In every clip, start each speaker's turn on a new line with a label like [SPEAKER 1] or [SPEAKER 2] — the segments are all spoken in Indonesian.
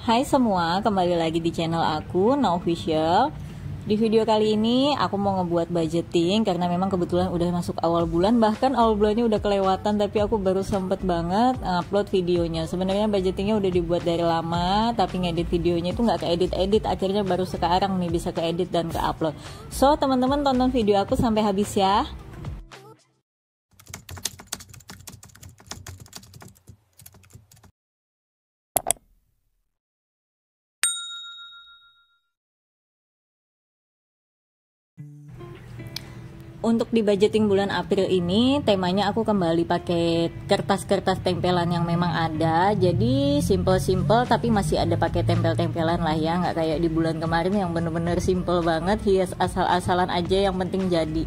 [SPEAKER 1] Hai semua, kembali lagi di channel aku, Now Official. Di video kali ini aku mau ngebuat budgeting karena memang kebetulan udah masuk awal bulan, bahkan awal bulannya udah kelewatan, tapi aku baru sempet banget upload videonya. Sebenarnya budgetingnya udah dibuat dari lama, tapi ngedit videonya itu nggak keedit-edit, akhirnya baru sekarang nih bisa keedit dan ke-upload. So teman-teman tonton video aku sampai habis ya. Untuk di budgeting bulan April ini temanya aku kembali pakai kertas-kertas tempelan yang memang ada. Jadi simple-simple tapi masih ada pakai tempel-tempelan lah ya, nggak kayak di bulan kemarin yang bener-bener simple banget, hias asal-asalan aja yang penting jadi.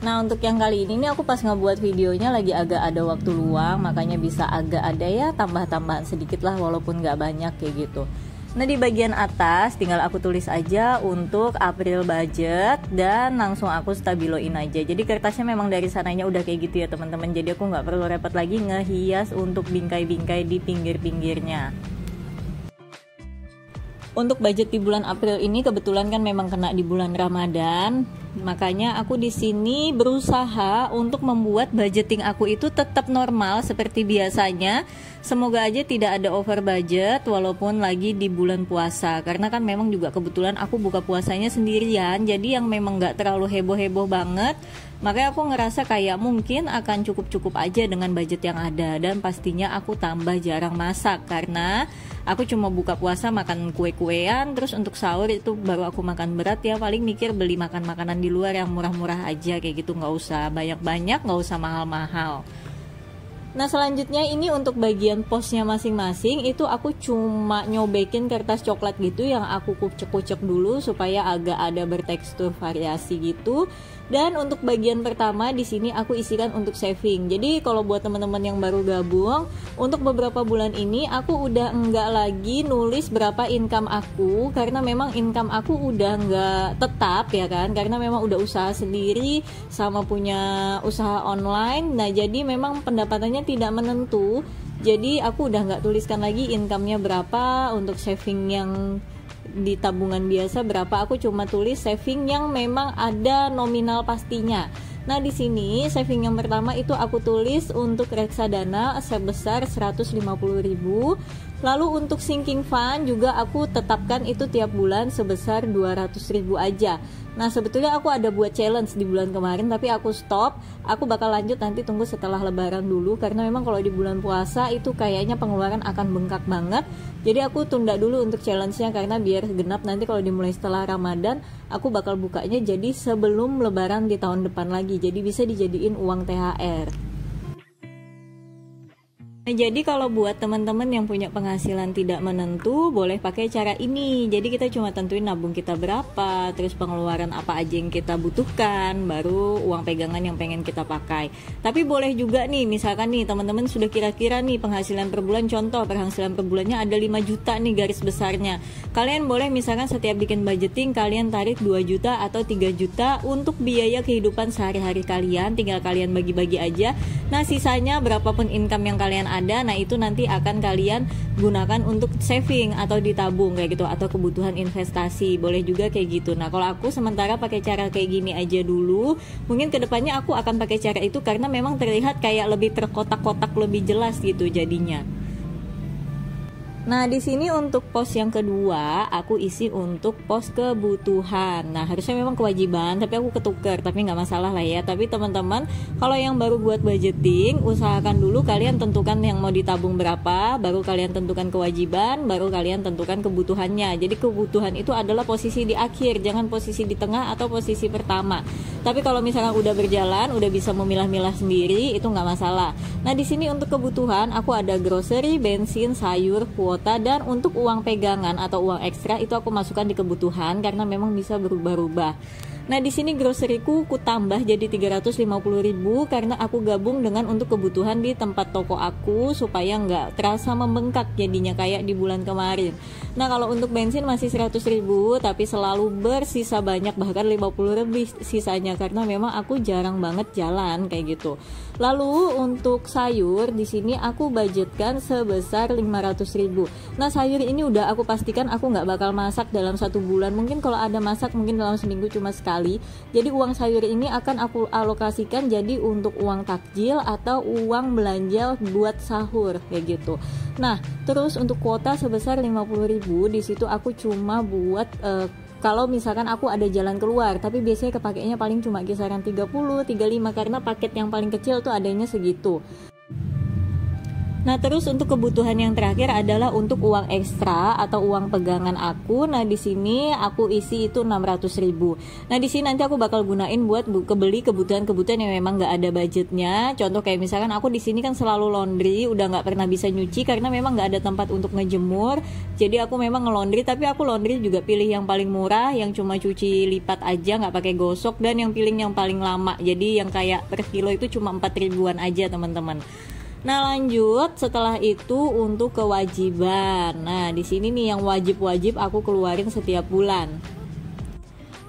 [SPEAKER 1] Nah untuk yang kali ini nih aku pas ngebuat videonya lagi agak ada waktu luang, makanya bisa agak ada ya tambah-tambahan sedikit lah walaupun nggak banyak kayak gitu. Nah di bagian atas tinggal aku tulis aja untuk April budget dan langsung aku stabiloin aja. Jadi kertasnya memang dari sananya udah kayak gitu ya teman-teman. Jadi aku nggak perlu repot lagi ngehias untuk bingkai-bingkai di pinggir-pinggirnya. Untuk budget di bulan April ini kebetulan kan memang kena di bulan Ramadan, makanya aku di sini berusaha untuk membuat budgeting aku itu tetap normal seperti biasanya. Semoga aja tidak ada over budget walaupun lagi di bulan puasa, karena kan memang juga kebetulan aku buka puasanya sendirian, jadi yang memang nggak terlalu heboh-heboh banget. Makanya aku ngerasa kayak mungkin akan cukup-cukup aja dengan budget yang ada, dan pastinya aku tambah jarang masak karena aku cuma buka puasa makan kue-kuean, terus untuk sahur itu baru aku makan berat ya, paling mikir beli makan makanan di luar yang murah-murah aja kayak gitu, nggak usah banyak-banyak, nggak usah mahal-mahal. Nah selanjutnya ini untuk bagian posnya masing-masing itu aku cuma nyobekin kertas coklat gitu yang aku kucek-kucek dulu supaya agak ada bertekstur variasi gitu. Dan untuk bagian pertama di sini aku isikan untuk saving. Jadi kalau buat teman-teman yang baru gabung, untuk beberapa bulan ini aku udah enggak lagi nulis berapa income aku, karena memang income aku udah enggak tetap ya kan, karena memang udah usaha sendiri sama punya usaha online. Nah jadi memang pendapatannya tidak menentu. Jadi aku udah nggak tuliskan lagi income-nya berapa, untuk saving yang di tabungan biasa berapa, aku cuma tulis saving yang memang ada nominal pastinya. Nah di sini saving yang pertama itu aku tulis untuk reksadana sebesar 150.000. Lalu untuk sinking fund juga aku tetapkan itu tiap bulan sebesar 200.000 aja. Nah sebetulnya aku ada buat challenge di bulan kemarin tapi aku stop. Aku bakal lanjut nanti, tunggu setelah lebaran dulu, karena memang kalau di bulan puasa itu kayaknya pengeluaran akan bengkak banget. Jadi aku tunda dulu untuk challenge-nya karena biar genap nanti kalau dimulai setelah Ramadan aku bakal bukanya jadi sebelum lebaran di tahun depan lagi. Jadi bisa dijadiin uang THR. Nah, jadi kalau buat teman-teman yang punya penghasilan tidak menentu, boleh pakai cara ini. Jadi kita cuma tentuin nabung kita berapa, terus pengeluaran apa aja yang kita butuhkan, baru uang pegangan yang pengen kita pakai. Tapi boleh juga nih, misalkan nih teman-teman sudah kira-kira nih penghasilan per bulan, contoh penghasilan per bulannya ada 5 juta nih garis besarnya. Kalian boleh misalkan setiap bikin budgeting kalian tarik 2 juta atau 3 juta untuk biaya kehidupan sehari-hari kalian, tinggal kalian bagi-bagi aja. Nah sisanya berapapun income yang kalian ada, nah itu nanti akan kalian gunakan untuk saving atau ditabung kayak gitu, atau kebutuhan investasi, boleh juga kayak gitu. Nah kalau aku sementara pakai cara kayak gini aja dulu, mungkin kedepannya aku akan pakai cara itu karena memang terlihat kayak lebih terkotak-kotak, lebih jelas gitu jadinya. Nah di sini untuk pos yang kedua aku isi untuk pos kebutuhan. Nah harusnya memang kewajiban tapi aku ketuker, tapi nggak masalah lah ya. Tapi teman-teman kalau yang baru buat budgeting, usahakan dulu kalian tentukan yang mau ditabung berapa, baru kalian tentukan kewajiban, baru kalian tentukan kebutuhannya. Jadi kebutuhan itu adalah posisi di akhir, jangan posisi di tengah atau posisi pertama. Tapi kalau misalnya udah berjalan, udah bisa memilah-milah sendiri, itu nggak masalah. Nah di sini untuk kebutuhan aku ada grocery, bensin, sayur, kuota, dan untuk uang pegangan atau uang ekstra itu aku masukkan di kebutuhan karena memang bisa berubah-ubah. Nah di sini groceryku ku tambah jadi 350.000 karena aku gabung dengan untuk kebutuhan di tempat toko aku supaya nggak terasa membengkak jadinya kayak di bulan kemarin. Nah kalau untuk bensin masih 100.000 tapi selalu bersisa banyak, bahkan 50 lebih sisanya karena memang aku jarang banget jalan kayak gitu. Lalu untuk sayur di sini aku budgetkan sebesar 500.000. Nah sayur ini udah aku pastikan aku nggak bakal masak dalam 1 bulan. Mungkin kalau ada masak mungkin dalam seminggu cuma sekali. Jadi uang sayur ini akan aku alokasikan jadi untuk uang takjil atau uang belanja buat sahur kayak gitu. Nah terus untuk kuota sebesar 50.000 di situ aku cuma buat kalau misalkan aku ada jalan keluar, tapi biasanya kepakainya paling cuma kisaran 30, 35 karena paket yang paling kecil tuh adanya segitu. Nah terus untuk kebutuhan yang terakhir adalah untuk uang ekstra atau uang pegangan aku. Nah di sini aku isi itu 600.000. Nah di sini nanti aku bakal gunain buat beli kebutuhan-kebutuhan yang memang nggak ada budgetnya. Contoh kayak misalkan aku di sini kan selalu laundry, udah nggak pernah bisa nyuci karena memang nggak ada tempat untuk ngejemur. Jadi aku memang ngelondri, tapi aku laundry juga pilih yang paling murah, yang cuma cuci lipat aja, nggak pakai gosok, dan yang pilih yang paling lama. Jadi yang kayak per kilo itu cuma 4.000-an aja teman-teman. Nah lanjut setelah itu untuk kewajiban. Nah di sini nih yang wajib-wajib aku keluarin setiap bulan.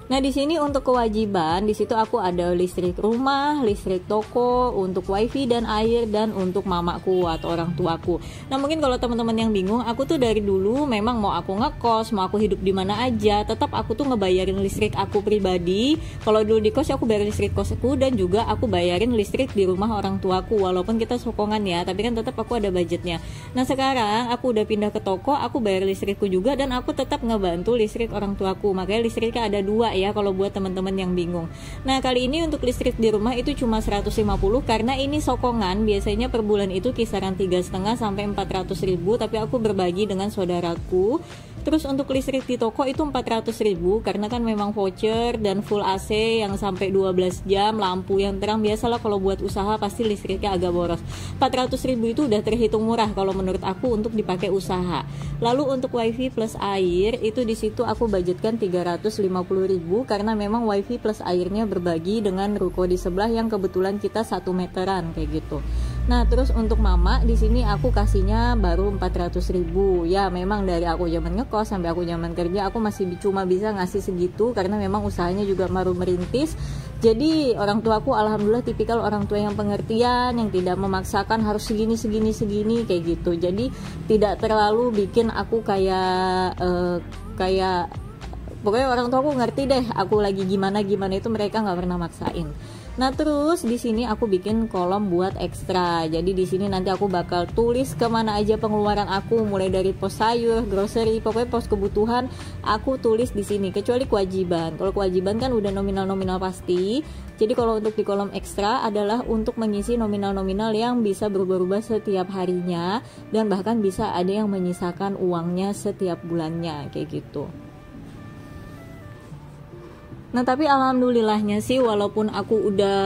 [SPEAKER 1] Nah di sini untuk kewajiban di situ aku ada listrik rumah, listrik toko, untuk wifi dan air, dan untuk mamaku atau orang tuaku. Nah mungkin kalau teman-teman yang bingung, aku tuh dari dulu memang mau aku ngekos, mau aku hidup di mana aja, tetap aku tuh ngebayarin listrik aku pribadi. Kalau dulu di kos aku bayar listrik kosku, dan juga aku bayarin listrik di rumah orang tuaku. Walaupun kita sokongan ya, tapi kan tetap aku ada budgetnya. Nah sekarang aku udah pindah ke toko, aku bayar listrikku juga, dan aku tetap ngebantu listrik orang tuaku. Makanya listriknya ada 2 ya kalau buat teman-teman yang bingung. Nah kali ini untuk listrik di rumah itu cuma 150 karena ini sokongan. Biasanya per bulan itu kisaran 3,5 sampai 400.000, tapi aku berbagi dengan saudaraku. Terus untuk listrik di toko itu 400.000 karena kan memang voucher dan full AC yang sampai 12 jam, lampu yang terang. Biasalah kalau buat usaha pasti listriknya agak boros. 400.000 itu udah terhitung murah kalau menurut aku untuk dipakai usaha. Lalu untuk wifi plus air itu di situ aku budgetkan 350.000 karena memang wifi plus airnya berbagi dengan ruko di sebelah yang kebetulan kita 1 meteran kayak gitu. Nah terus untuk mama di sini aku kasihnya baru 400.000. Ya memang dari aku zaman ngekos sampai aku zaman kerja aku masih cuma bisa ngasih segitu karena memang usahanya juga baru merintis. Jadi orang tuaku alhamdulillah tipikal orang tua yang pengertian, yang tidak memaksakan harus segini kayak gitu. Jadi tidak terlalu bikin aku kayak pokoknya orang tua aku ngerti deh aku lagi gimana itu, mereka nggak pernah maksain. Nah terus di sini aku bikin kolom buat ekstra. Jadi di sini nanti aku bakal tulis kemana aja pengeluaran aku, mulai dari pos sayur, grocery, pokoknya pos kebutuhan aku tulis di sini. Kecuali kewajiban. Kalau kewajiban kan udah nominal pasti. Jadi kalau untuk di kolom ekstra adalah untuk mengisi nominal yang bisa berubah-ubah setiap harinya, dan bahkan bisa ada yang menyisakan uangnya setiap bulannya kayak gitu. Nah tapi alhamdulillahnya sih walaupun aku udah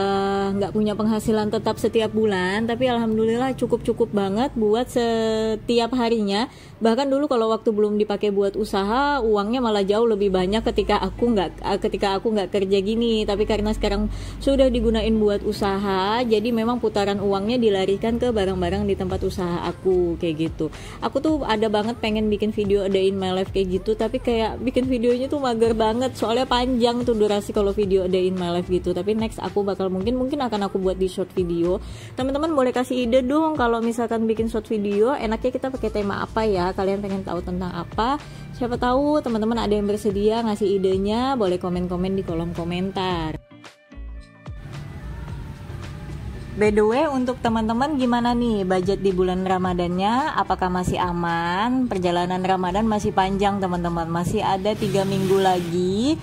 [SPEAKER 1] nggak punya penghasilan tetap setiap bulan, tapi alhamdulillah cukup banget buat setiap harinya. Bahkan dulu kalau waktu belum dipakai buat usaha, uangnya malah jauh lebih banyak ketika aku nggak kerja gini. Tapi karena sekarang sudah digunain buat usaha, jadi memang putaran uangnya dilarikan ke barang-barang di tempat usaha aku kayak gitu. Aku tuh ada banget pengen bikin video a day in my life kayak gitu, tapi kayak bikin videonya tuh mager banget soalnya panjang tuh durasi kalau video a day in my life gitu. Tapi next aku bakal mungkin akan aku buat di short video. Teman-teman boleh kasih ide dong kalau misalkan bikin short video enaknya kita pakai tema apa ya, kalian pengen tahu tentang apa. Siapa tahu teman-teman ada yang bersedia ngasih idenya, boleh komen-komen di kolom komentar. By the way, untuk teman-teman gimana nih budget di bulan Ramadannya? Apakah masih aman? Perjalanan Ramadan masih panjang teman-teman, masih ada 3 minggu lagi.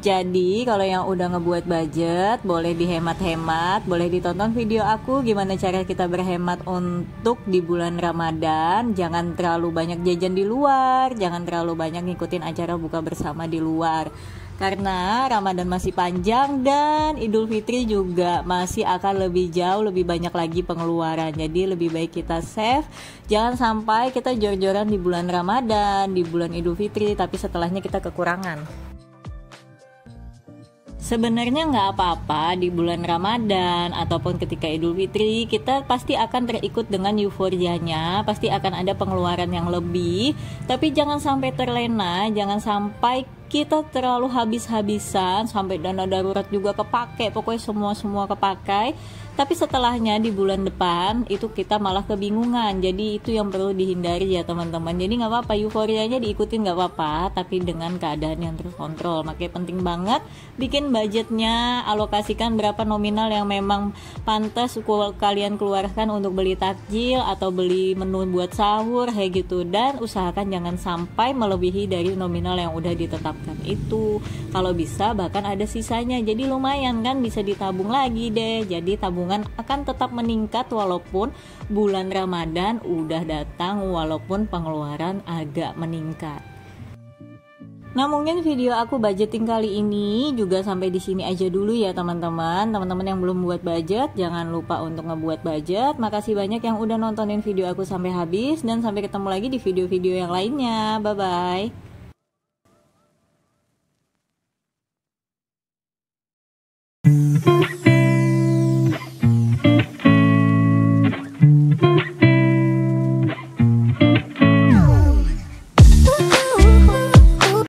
[SPEAKER 1] Jadi kalau yang udah ngebuat budget boleh dihemat-hemat, boleh ditonton video aku gimana cara kita berhemat untuk di bulan Ramadan. Jangan terlalu banyak jajan di luar, jangan terlalu banyak ngikutin acara buka bersama di luar. Karena Ramadan masih panjang dan Idul Fitri juga masih akan lebih jauh, lebih banyak lagi pengeluaran. Jadi lebih baik kita save. Jangan sampai kita jor-joran di bulan Ramadan, di bulan Idul Fitri, tapi setelahnya kita kekurangan. Sebenarnya nggak apa-apa di bulan Ramadan ataupun ketika Idul Fitri, kita pasti akan terikut dengan euforianya, pasti akan ada pengeluaran yang lebih, tapi jangan sampai terlena, jangan sampai kita terlalu habis-habisan sampai dana darurat juga kepake, pokoknya semua kepakai. Tapi setelahnya di bulan depan itu kita malah kebingungan. Jadi itu yang perlu dihindari ya teman-teman. Jadi nggak apa-apa, euforianya diikutin nggak apa-apa, tapi dengan keadaan yang terkontrol. Makanya penting banget bikin budgetnya, alokasikan berapa nominal yang memang pantas kalian keluarkan untuk beli takjil atau beli menu buat sahur kayak gitu. Dan usahakan jangan sampai melebihi dari nominal yang udah ditetapkan itu. Kalau bisa bahkan ada sisanya. Jadi lumayan kan, bisa ditabung lagi deh. Jadi tabung akan tetap meningkat walaupun bulan Ramadan udah datang, walaupun pengeluaran agak meningkat. Nah, mungkin video aku budgeting kali ini juga sampai di sini aja dulu ya teman-teman. Teman-teman yang belum buat budget, jangan lupa untuk ngebuat budget. Makasih banyak yang udah nontonin video aku sampai habis, dan sampai ketemu lagi di video-video yang lainnya. Bye bye.